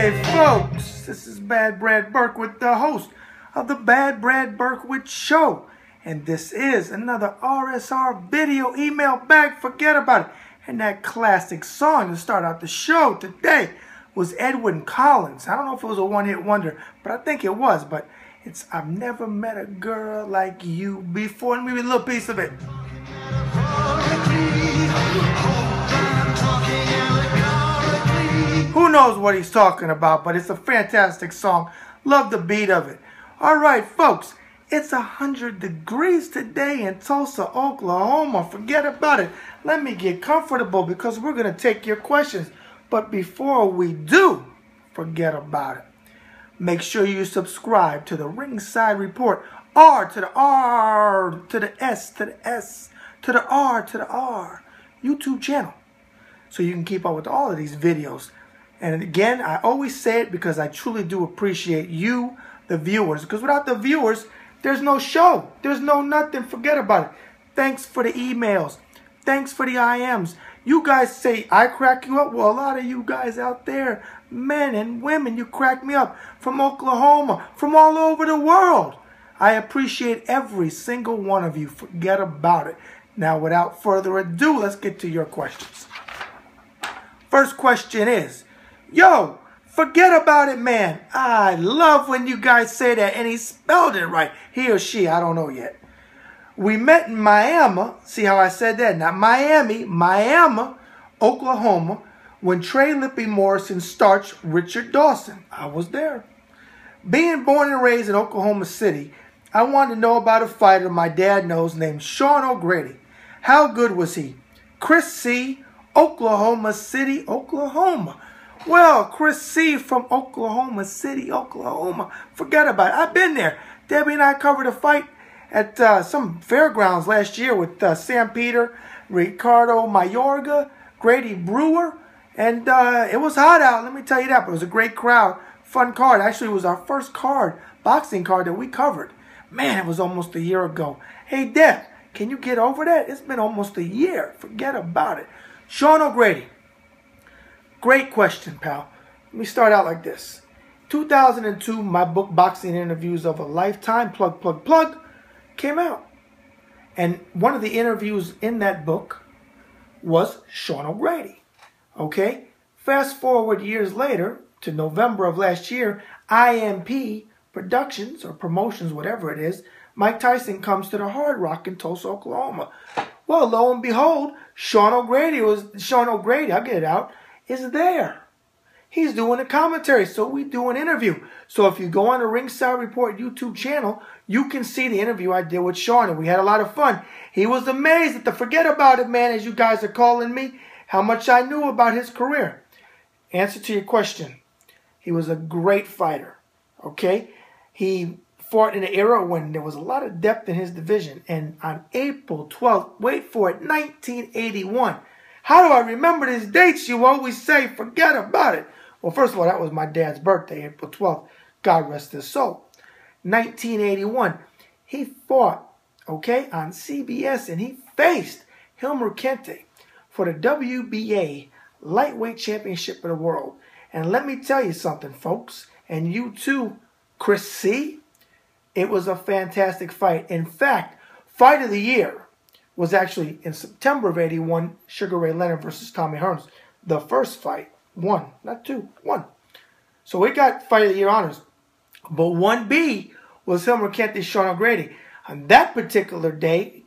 Hey folks, this is Bad Brad Berkowitz, the host of the Bad Brad Berkowitz Show. And this is another RSR video email bag, forget about it. And that classic song to start out the show today was Edwyn Collins. I don't know if it was a one-hit wonder, but I think it was. But it's I've Never Met a Girl Like You Before. Let me read a little piece of it. Who knows what he's talking about, but it's a fantastic song. Love the beat of it. All right, folks, it's 100 degrees today in Tulsa, Oklahoma. Forget about it. Let me get comfortable because we're going to take your questions. But before we do, forget about it. Make sure you subscribe to the Ringside Report. R to the R to the S to the S to the R to the R YouTube channel, so you can keep up with all of these videos. And again, I always say it because I truly do appreciate you, the viewers. Because without the viewers, there's no show. There's no nothing. Forget about it. Thanks for the emails. Thanks for the IMs. You guys say I crack you up. Well, a lot of you guys out there, men and women, you crack me up. From Oklahoma, from all over the world. I appreciate every single one of you. Forget about it. Now, without further ado, let's get to your questions. First question is, yo, forget about it, man. I love when you guys say that, and he spelled it right. He or she, I don't know yet. We met in Miami. See how I said that? Not Miami, Miami, Oklahoma, when Trey Lippy Morrison starched Richard Dawson. I was there. Being born and raised in Oklahoma City, I wanted to know about a fighter my dad knows named Sean O'Grady. How good was he? Chris C., Oklahoma City, Oklahoma. Well, Chris C. from Oklahoma City, Oklahoma. Forget about it. I've been there. Debbie and I covered a fight at some fairgrounds last year with Sam Peter, Ricardo Mayorga, Grady Brewer. And it was hot out, let me tell you that. But it was a great crowd. Fun card. Actually, it was our first card, boxing card that we covered. Man, it was almost a year ago. Hey, Deb, can you get over that? It's been almost a year. Forget about it. Sean O'Grady. Great question, pal. Let me start out like this. 2002, my book, Boxing Interviews of a Lifetime, plug, came out. And one of the interviews in that book was Sean O'Grady. Okay? Fast forward years later to November of last year, IMP Productions or Promotions, whatever it is, Mike Tyson comes to the Hard Rock in Tulsa, Oklahoma. Well, lo and behold, Sean O'Grady, I'll get it out, is there. He's doing a commentary, so we do an interview. So if you go on the Ringside Report YouTube channel, you can see the interview I did with Sean, and we had a lot of fun. He was amazed at the forget about it, man, as you guys are calling me, how much I knew about his career. Answer to your question, he was a great fighter, okay? He fought in an era when there was a lot of depth in his division. And on April 12th, wait for it, 1981. How do I remember these dates? You always say, forget about it. Well, first of all, that was my dad's birthday, April 12th. God rest his soul. 1981, he fought, okay, on CBS, and he faced Hilmer Kente for the WBA Lightweight Championship of the World. And let me tell you something, folks, and you too, Chris C., it was a fantastic fight. In fact, fight of the year was actually in September of 81, Sugar Ray Leonard versus Tommy Hearns. The first fight, one, not two, one. So we got fight of the year honors. But 1B was Hilmer Kente, Sean O'Grady. On that particular day,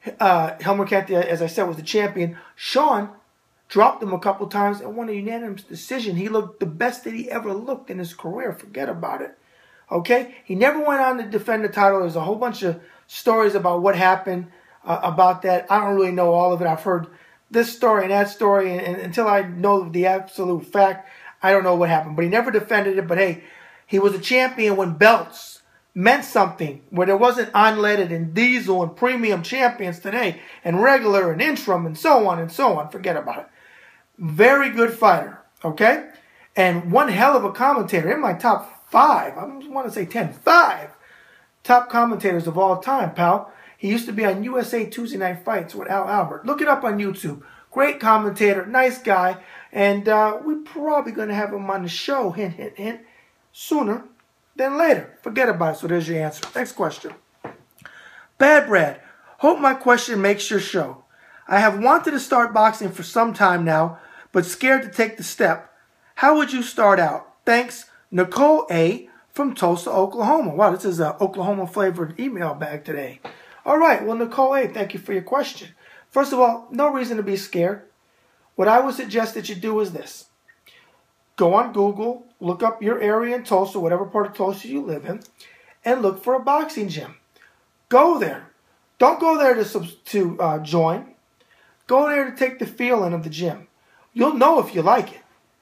Hilmer Kente, as I said, was the champion. Sean dropped him a couple times and won a unanimous decision. He looked the best that he ever looked in his career. Forget about it. Okay? He never went on to defend the title. There's a whole bunch of stories about what happened about that. I don't really know all of it. I've heard this story and that story, and until I know the absolute fact, I don't know what happened. But he never defended it. But hey, he was a champion when belts meant something, where there wasn't unleaded and diesel and premium champions today, and regular and interim and so on and so on. Forget about it. Very good fighter, okay? And one hell of a commentator. In my top 5, I want to say 10, 5 top commentators of all time, pal. He used to be on USA Tuesday Night Fights with Al Albert. Look it up on YouTube. Great commentator, nice guy. And we're probably going to have him on the show, hint, hint, hint, sooner than later. Forget about it. So there's your answer. Next question. Bad Brad, hope my question makes your show. I have wanted to start boxing for some time now, but scared to take the step. How would you start out? Thanks, Nicole A. from Tulsa, Oklahoma. Wow, this is an Oklahoma-flavored email bag today. All right, well, Nicole A., thank you for your question. First of all, no reason to be scared. What I would suggest that you do is this. Go on Google, look up your area in Tulsa, whatever part of Tulsa you live in, and look for a boxing gym. Go there. Don't go there to join. Go there to take the feeling of the gym. You'll know if you like it,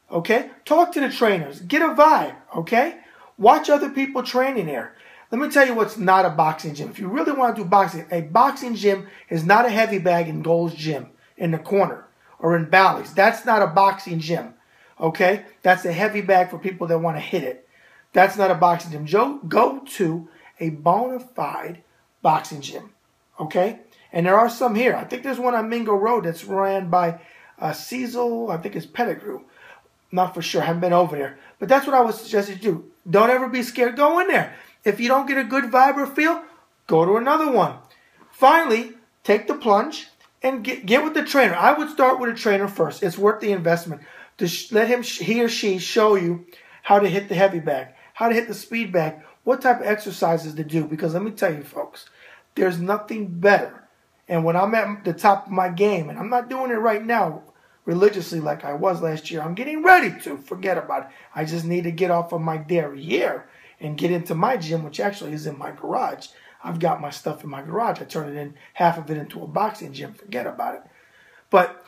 okay? Talk to the trainers. Get a vibe, okay? Watch other people training there. Let me tell you what's not a boxing gym. If you really want to do boxing, a boxing gym is not a heavy bag in Gold's Gym in the corner or in Bally's. That's not a boxing gym, okay? That's a heavy bag for people that want to hit it. That's not a boxing gym. Go to a bona fide boxing gym, okay? And there are some here. I think there's one on Mingo Road that's ran by Cecil, I think it's Pettigrew. Not for sure. I haven't been over there. But that's what I would suggest you do. Don't ever be scared. Go in there. If you don't get a good vibe or feel, go to another one. Finally, take the plunge and get with the trainer. I would start with a trainer first. It's worth the investment to let he or she show you how to hit the heavy bag, how to hit the speed bag, what type of exercises to do. Because let me tell you, folks, there's nothing better. And when I'm at the top of my game, and I'm not doing it right now religiously like I was last year, I'm getting ready to. Forget about it. I just need to get off of my derriere and get into my gym, which actually is in my garage. I've got my stuff in my garage. I turn it in, half of it into a boxing gym. Forget about it. But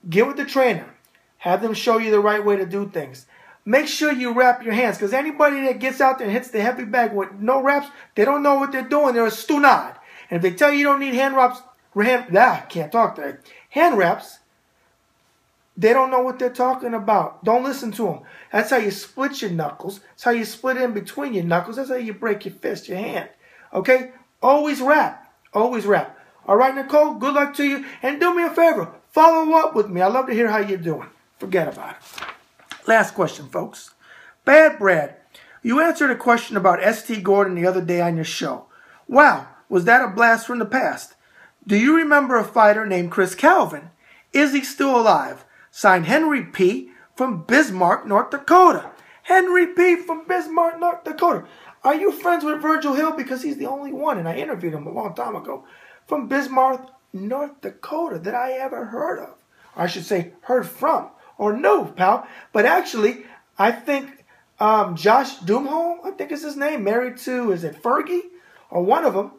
get with the trainer. Have them show you the right way to do things. Make sure you wrap your hands, because anybody that gets out there and hits the heavy bag with no wraps, they don't know what they're doing. They're a stunad. And if they tell you don't need hand wraps, can't talk today. Hand wraps, they don't know what they're talking about. Don't listen to them. That's how you split your knuckles. That's how you split in between your knuckles. That's how you break your fist, your hand. Okay? Always wrap. Always wrap. All right, Nicole, good luck to you. And do me a favor. Follow up with me. I love to hear how you're doing. Forget about it. Last question, folks. Bad Brad, you answered a question about St. Gordon the other day on your show. Wow, was that a blast from the past? Do you remember a fighter named Chris Calvin? Is he still alive? Signed, Henry P. from Bismarck, North Dakota. Henry P. from Bismarck, North Dakota. Are you friends with Virgil Hill? Because he's the only one, and I interviewed him a long time ago, from Bismarck, North Dakota, that I ever heard of. Or I should say, heard from, or knew, pal. But actually, I think Josh Duhamel, I think is his name, married to, is it Fergie? Or one of them,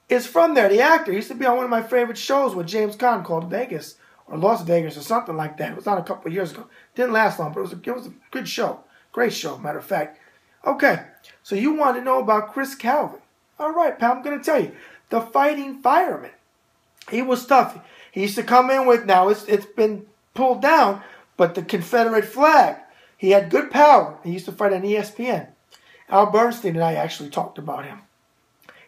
is from there. The actor used to be on one of my favorite shows with James Caan called Vegas, or Las Vegas, or something like that. It was on a couple of years ago. Didn't last long, but it was a good show. Great show, matter of fact. Okay, so you want to know about Chris Calvin. All right, pal, I'm going to tell you. The fighting fireman. He was tough. He used to come in with, now it's been pulled down, but the Confederate flag. He had good power. He used to fight on ESPN. Al Bernstein and I actually talked about him.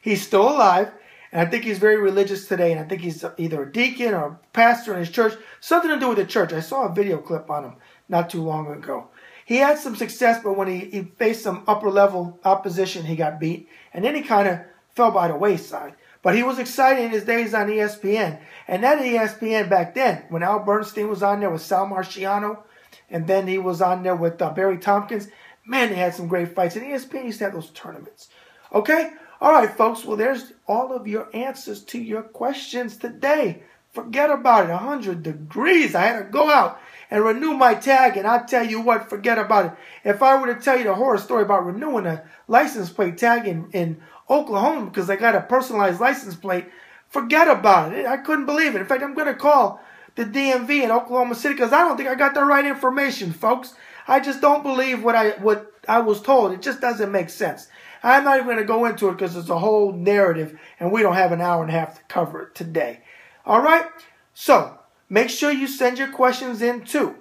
He's still alive, and I think he's very religious today, and I think he's either a deacon or a pastor in his church. Something to do with the church. I saw a video clip on him not too long ago. He had some success, but when he faced some upper-level opposition, he got beat, and then he kind of fell by the wayside. But he was exciting in his days on ESPN. And that ESPN back then, when Al Bernstein was on there with Sal Marciano, and then he was on there with Barry Tompkins, man, they had some great fights. And ESPN used to have those tournaments. Okay? All right, folks. Well, there's all of your answers to your questions today. Forget about it. 100 degrees. I had to go out and renew my tag. And I'll tell you what, forget about it. If I were to tell you the horror story about renewing a license plate tag in Oklahoma because I got a personalized license plate, forget about it. I couldn't believe it. In fact, I'm going to call the DMV in Oklahoma City because I don't think I got the right information, folks. I just don't believe what I was told. It just doesn't make sense. I'm not even going to go into it because it's a whole narrative and we don't have an hour and a half to cover it today. All right? So, make sure you send your questions in to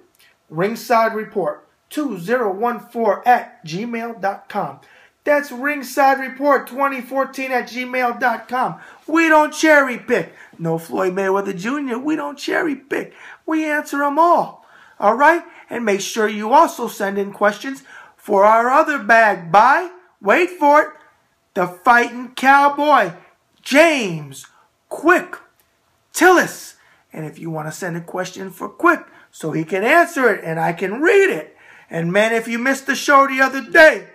Ringside Report 2014@gmail.com. That's Ringside Report 2014@gmail.com. We don't cherry pick. No Floyd Mayweather Jr., we don't cherry pick. We answer them all. All right? And make sure you also send in questions for our other bag by, wait for it, the Fighting Cowboy, James Quick Tillis. And if you want to send a question for Quick so he can answer it and I can read it. And man, if you missed the show the other day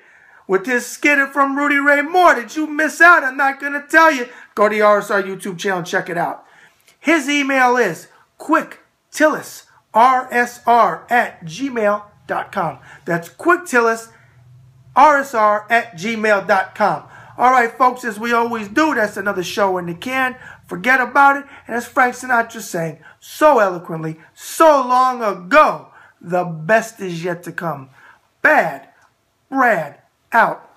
with this skit from Rudy Ray Moore, did you miss out? I'm not going to tell you. Go to the RSR YouTube channel and check it out. His email is quicktillisrsr@gmail.com. That's quicktillisrsr@gmail.com. All right, folks, as we always do, that's another show in the can. Forget about it. And as Frank Sinatra sang so eloquently, so long ago, the best is yet to come. Bad Brad out.